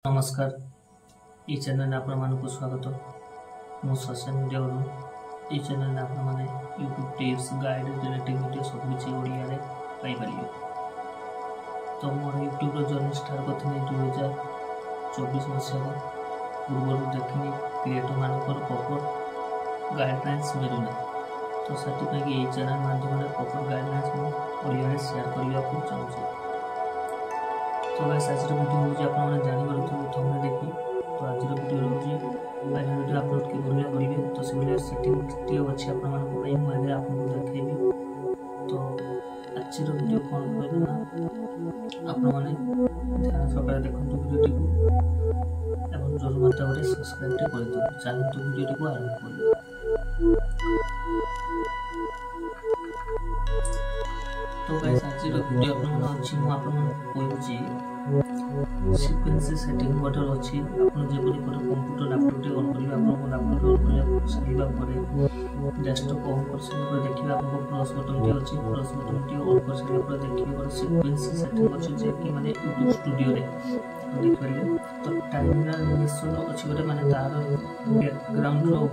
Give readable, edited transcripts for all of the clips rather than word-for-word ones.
नमस्कार ये चैनल आपण मानक स्वागत मो सोशल मीडिया ये चैनल आपण माने YouTube tips guide relative video सब किसी ओडिया रे पाई परियो। तो मोर यूट्यूब रो जर्नी स्टार्ट करथिनी 2024 मसिया पूर्व देखिनी क्रिएटर मानकर प्रॉपर गाइडलाइंस मिलुना। तो सेति पे कि ये चैनल माध्यम रे प्रॉपर गाइडलाइंस मो ओडिया रे शेयर करिया को चाहूछी। तो गाइस आज वीडियो होजी आपण माने जानि परथु थंबने देखि। तो आज वीडियो होजी आज वीडियो अपलोड के बढिया करिवे। तो सिमिलर सेटिंग टियो अछि आपण माने को मैं आगे आपको देखेबी। तो आज वीडियो कोन कहबे ना आपण माने ध्यान सहकारे देखंतु वीडियो को एवं जरूर मत गोटे सब्सक्राइब टे कर दो। चैनल तो वीडियो को आरंभ करियो। तो गाइस आज वीडियो आपण माने अछि मु आपण माने कहूची सीक्वेंस सेटिंग बटन अछि। आपण जे बडी पर कंप्यूटर लैपटॉप टे ऑन करियो आपण लैपटॉप ऑन करियो सरीबा परे डेस्कटॉप ऑन कर सके पर देखिबा आपण प्लस बटन टे अछि। प्लस बटन टे ऑन कर सके पर देखिबा पर सीक्वेंस सेटिंग अछि जे कि माने यूट्यूब स्टूडियो रे देखिबले। तो टाइमलाइन निश्चय अछि गोटे माने तार बैकग्राउंड और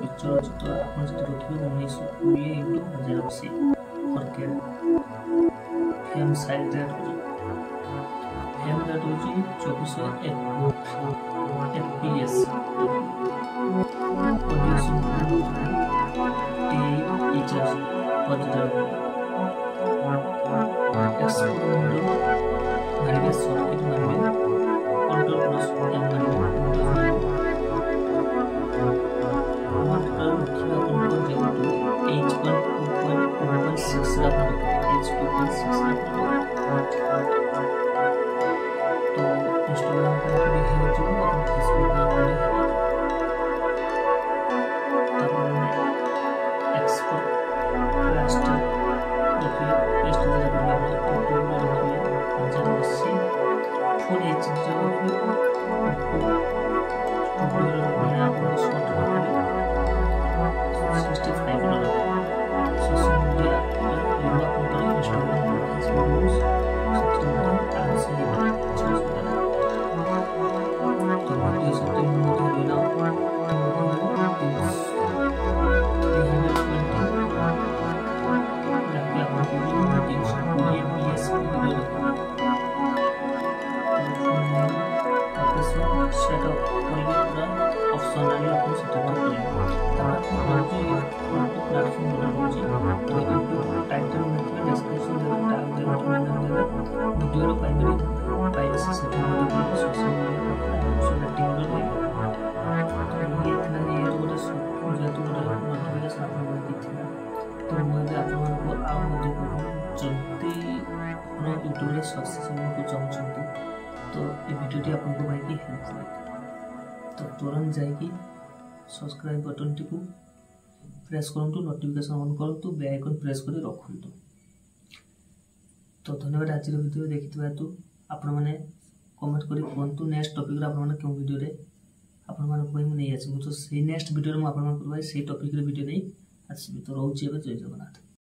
पिक्चर अछि। तो आपण से रखिबो 1920 into 1080 करके frame size rate frame rate होची 2400 fps ऑडियो सुनते टी एच पॉजिटिव एक्सपोर्ट मारिबे सर्किट मारिबे कंट्रोल प्लस एम मारिबे मात्र रखिबा कंट्रोल जेतो H.2.6 रा H.2.6 तो इंस्टाग्राम पे भी है जो और फेसबुक पे भी तब एक्सपोर्ट रास्टर देखिए पेस्ट दे दिया है। तो देखिए 1080 फुल एचडी जो स्टूडियो में आपको शॉट करके 65 सोशल मीडिया यूट्यूब पर इंस्टाग्राम फेसबुक तो वीडियो सेटिंग में लेना वीडियो प्राइवेसी सेटिंग में सोशल मीडिया ये इतना ये गोटे जेतु गोटे नोटिफिकेशन आपन दिथिला। तो मोदे आपन को आ मोदे जल्दी अपना यूट्यूब रे सक्सेस को चाहछंती। तो ये वीडियो टी आपन को भाई की हेल्प लागे तो तुरंत जाई सब्सक्राइब बटन टी को प्रेस करंतु नोटिफिकेशन ऑन करंतु बेल आइकन प्रेस करी रखंतु। तो धन्यवाद आज वीडियो देखिथिबा हेतु आपण माने कमेंट करी कहंतु नेक्स्ट टॉपिक रे आपण माने केउ वीडियो रे आपण माने कोइ नै आछि। तो से नेक्स्ट वीडियो रे आपण माने करबाई से टॉपिक रे वीडियो नै आछि। तो रहउछि एबे जय जगन्नाथ।